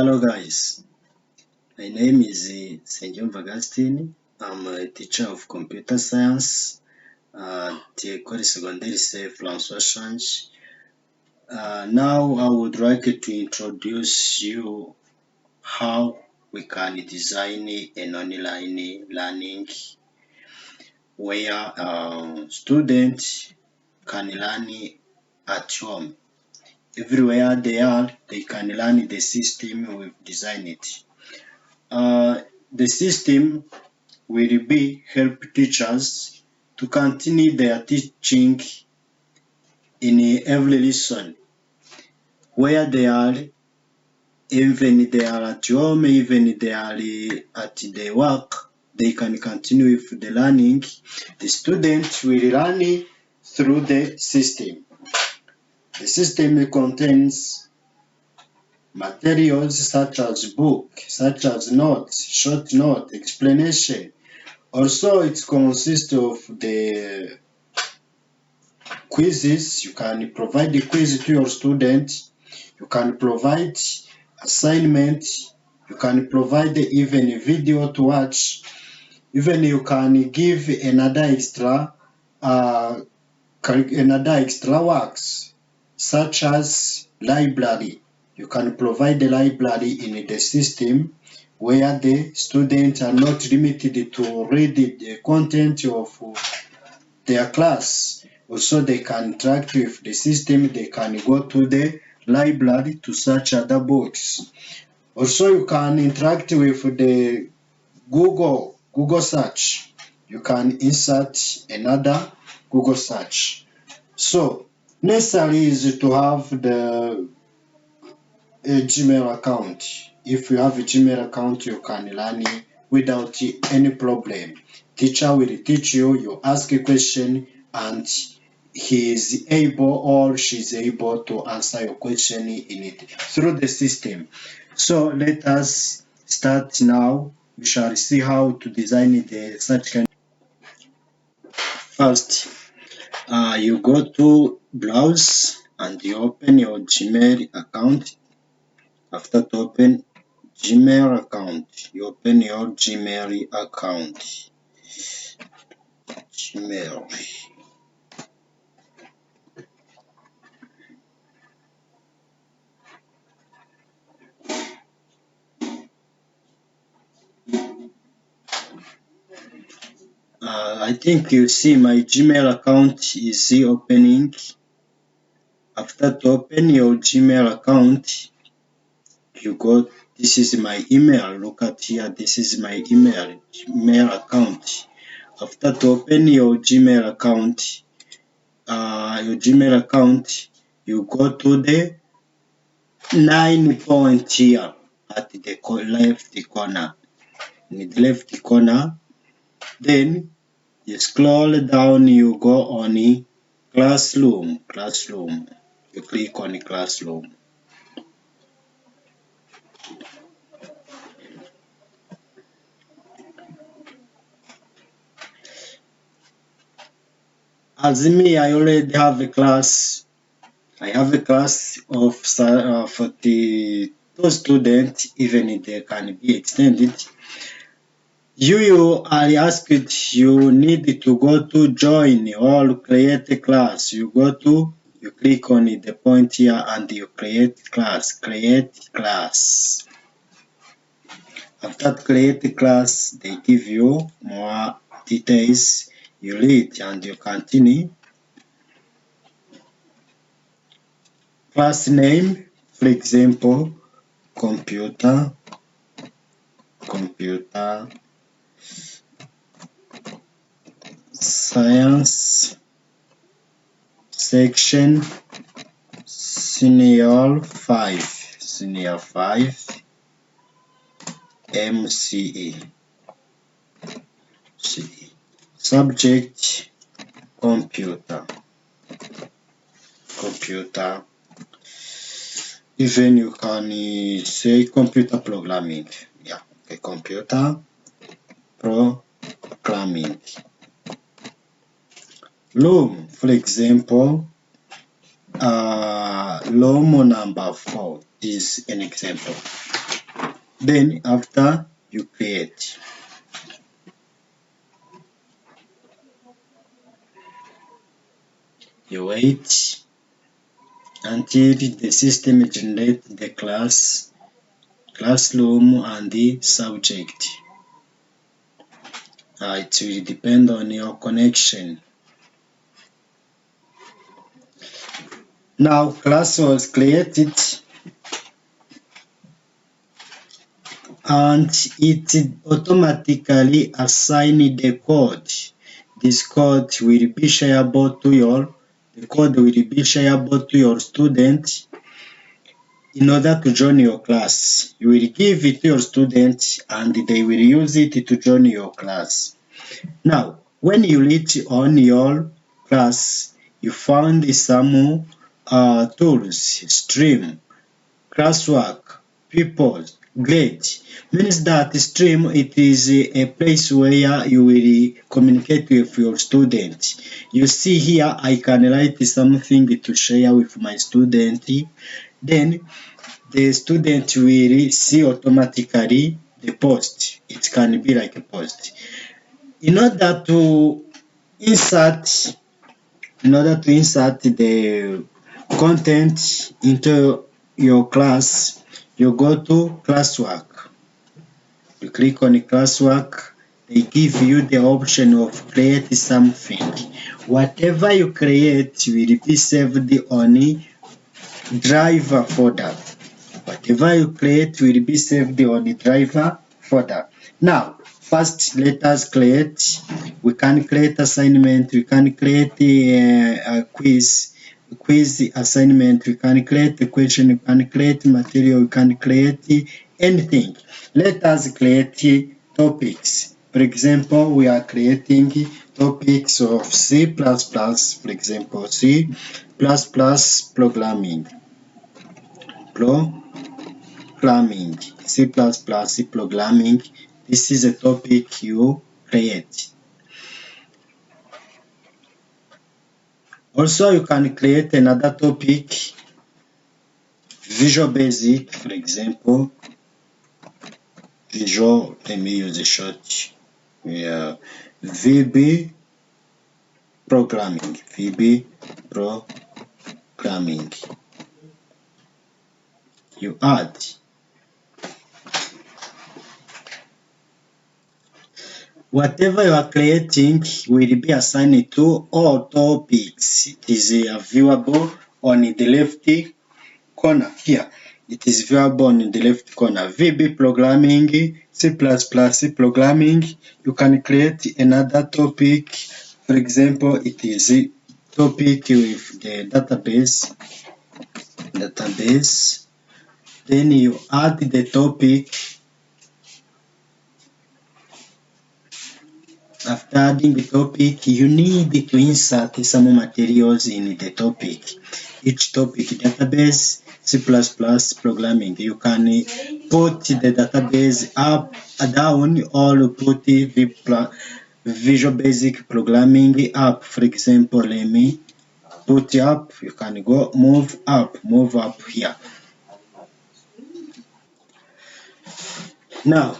Hello guys, my name is St. Augustine. I'm a teacher of computer science at the École Secondaire Saint François Change. Now I would like to introduce you how we can design an online learning where students can learn at home. Everywhere they are, they can learn the system we've designed it. The system will be help teachers to continue their teaching in every lesson where they are, even they are at home, even they are at their work, they can continue with the learning. The students will learn through the system. The system contains materials such as book, such as notes, short note, explanation. Also, it consists of the quizzes. You can provide the quiz to your student. You can provide assignment. You can provide even a video to watch. Even you can give another extra works, such as library. You can provide the library in the system where the students are not limited to read the content of their class. Also, they can interact with the system. They can go to the library to search other books. Also, you can interact with the Google search. You can insert another Google search. So, necessary is to have a Gmail account. If you have a Gmail account, you can learn without any problem. Teacher will teach you, you ask a question, and he is able or she is able to answer your question in it through the system. So let us start now. We shall see how to design such kind. First, you go to browse and you open your Gmail account. After to open Gmail account, you open your Gmail account. Gmail. I think you see my Gmail account is opening. After to open your Gmail account, you go, this is my email. Look at here, this is my email account. After to open your Gmail account, you go to the 9 point here at the left corner. In the left corner, then you scroll down, you go on Classroom. You click on Classroom. As me, I already have a class. I have a class of 42 students, even they can be extended. You are asked, you need to go to join or create a class. You click on the point here and you create class. After create class, they give you more details. You read and you continue. Class name, for example, computer science section senior 5 MCE. Subject computer. Even you can say computer programming. Yeah, okay, computer programming. Room, for example, room number 4 is an example. Then after you create, you wait until the system generates the class, classroom and the subject. It will depend on your connection. Now class was created and it automatically assigns the code. This code will be shareable to your student. In order to join your class, you will give it to your students and they will use it to join your class. Now, when you reach on your class, you found some tools, stream, classwork, people, grade. Means that stream, it is a place where you will communicate with your student. You see here, I can write something to share with my student. Then the student will see automatically the post. It can be like a post. In order to insert the content into your class, you go to classwork. You click on classwork. They give you the option of create something. Whatever you create will be saved on driver folder. Whatever you create will be saved on the driver folder. Now, first let us create. We can create assignment. We can create a quiz assignment. We can create a question. We can create material. We can create anything. Let us create topics. For example, we are creating topics of C++. For example, C++ programming. C++ programming. This is a topic you create. Also, you can create another topic, Visual Basic, for example. Visual, let me use a short. VB programming. You add. Whatever you are creating will be assigned to all topics. It is viewable on the left corner here. It is viewable on the left corner. VB programming, C++ programming. You can create another topic. For example, it is a topic with the database. Then you add the topic. After adding the topic, you need to insert some materials in the topic. Each topic database, C++ programming. You can put the database up, down, or put the Visual Basic programming up. For example, let me put up. You can go move up here. Now,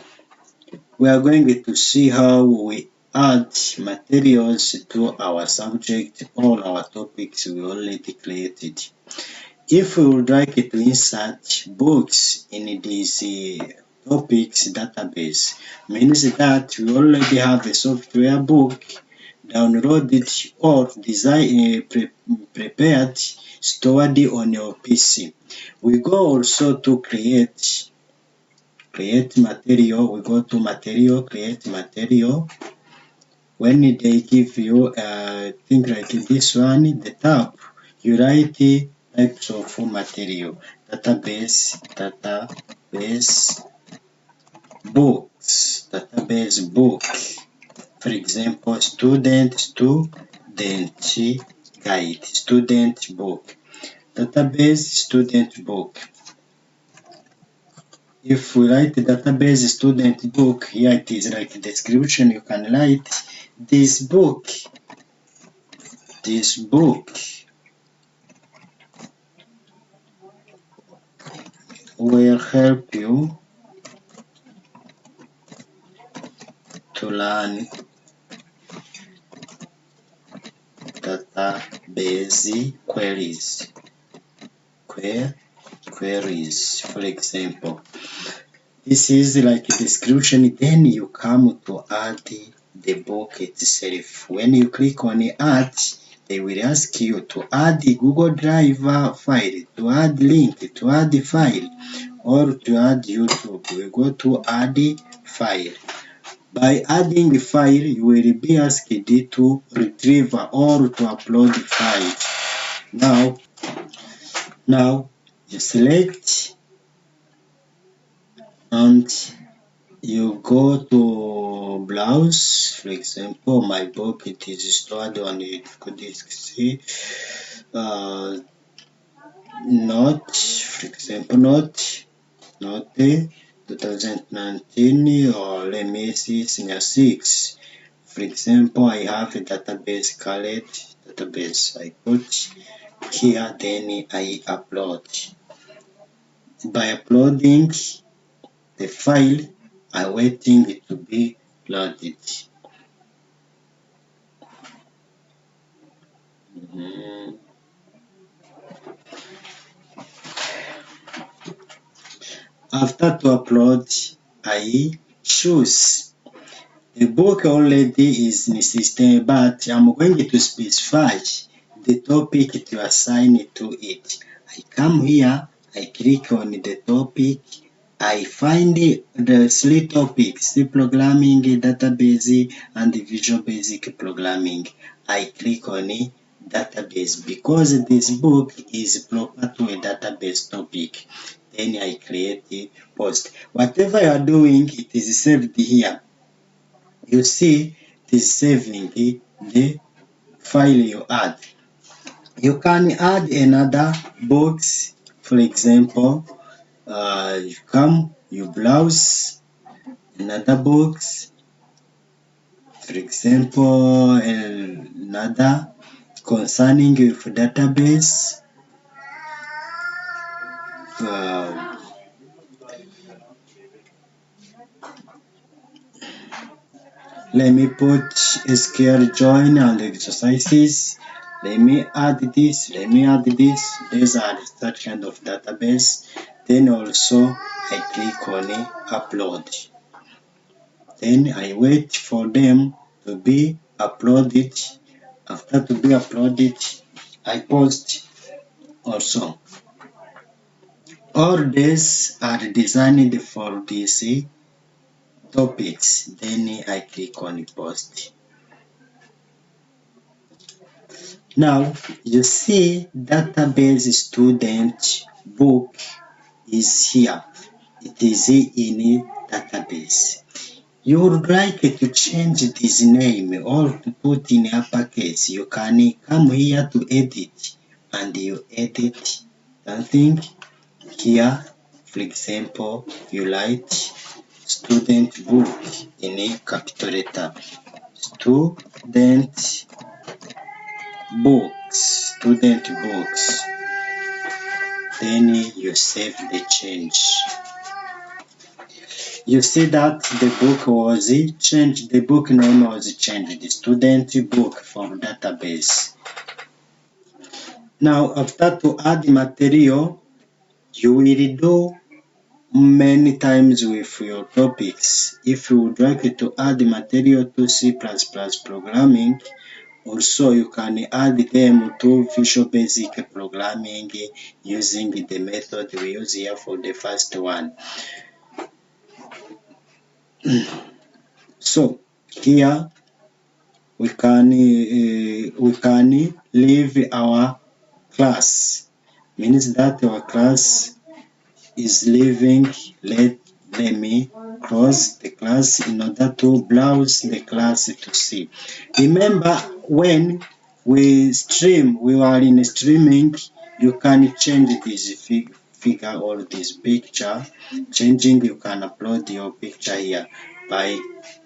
we are going to see how we add materials to our subject, all our topics we already created. If we would like to insert books in this topics database, means that we already have a software book downloaded or prepared, stored on your PC. We go also to create material. We go to material, create material. When they give you a thing like this one, the tab, you write types of material, database book. For example, student guide, student book, database student book. If we write the database student book, here it is like description. You can write this book will help you to run database queries. For example, this is like a description, then you come to add the book itself. When you click on add, they will ask you to add the Google Drive file, to add link, to add the file, or to add YouTube. We go to add file. By adding the file, you will be asked to retrieve or to upload the file. Now you select and you go to browse. For example, my book, it is stored on the disk C. Note, for example, Note 2019, or let me see, senior 6. For example, I have a database, Khaled database. I put here, then I upload. By uploading the file, I'm waiting it to be loaded. After to upload, I choose. The book already is in the system, but I'm going to specify the topic to assign to it. I come here, I click on the topic, I find the 3 topics: C programming, database, and Visual Basic programming. I click on database because this book is proper to a database topic. Then I create a post. Whatever you are doing, it is saved here. You see, it is saving the file you add. You can add another box. For example, you come, you browse another box. For example, another concerning with database. Let me put SQL join and exercises. Let me add this. These are that kind of database. Then also I click on upload. Then I wait for them to be uploaded. After to be uploaded, I post also. All these are designed for this topics. Then I click on post. Now you see database student book is here. It is in database. You would like to change this name or to put in uppercase. You can come here to edit and you edit something here. For example, you write student book in a capital letter. Student books. Then you save the change. You see that the book was changed, the book name was changed, the student book from database. Now after to add material, you will do many times with your topics. If you would like to add material to C++ programming, also you can add them to Visual Basic programming using the method we use here for the first one. So here we can leave our class. Means that our class is leaving. Let me close the class in order to browse the class to see. Remember, when we are in streaming, you can change this figure or this picture. Changing, you can upload your picture here. By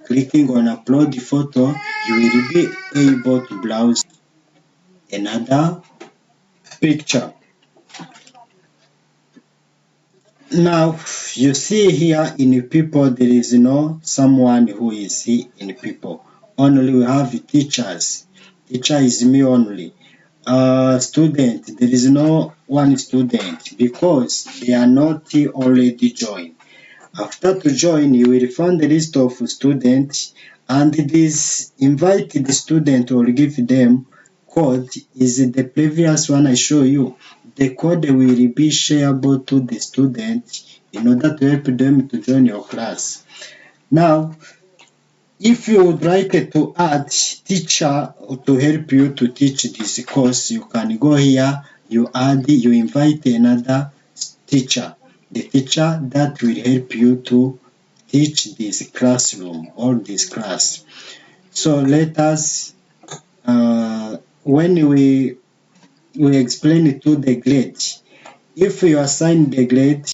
clicking on upload photo, you will be able to browse another picture. Now, you see here in people, there is no someone who is in people. Only we have teachers. Teacher is me only. Student, there is no one student because they are not already joined. After to join, you will find the list of students and this invited student will give them code is the previous one I show you. The code will be shareable to the student in order to help them to join your class. Now, if you would like to add teacher to help you to teach this course, you can go here, you invite another teacher, the teacher that will help you to teach this classroom or this class. So let us, when we explain it to the grade, if you assign the grade,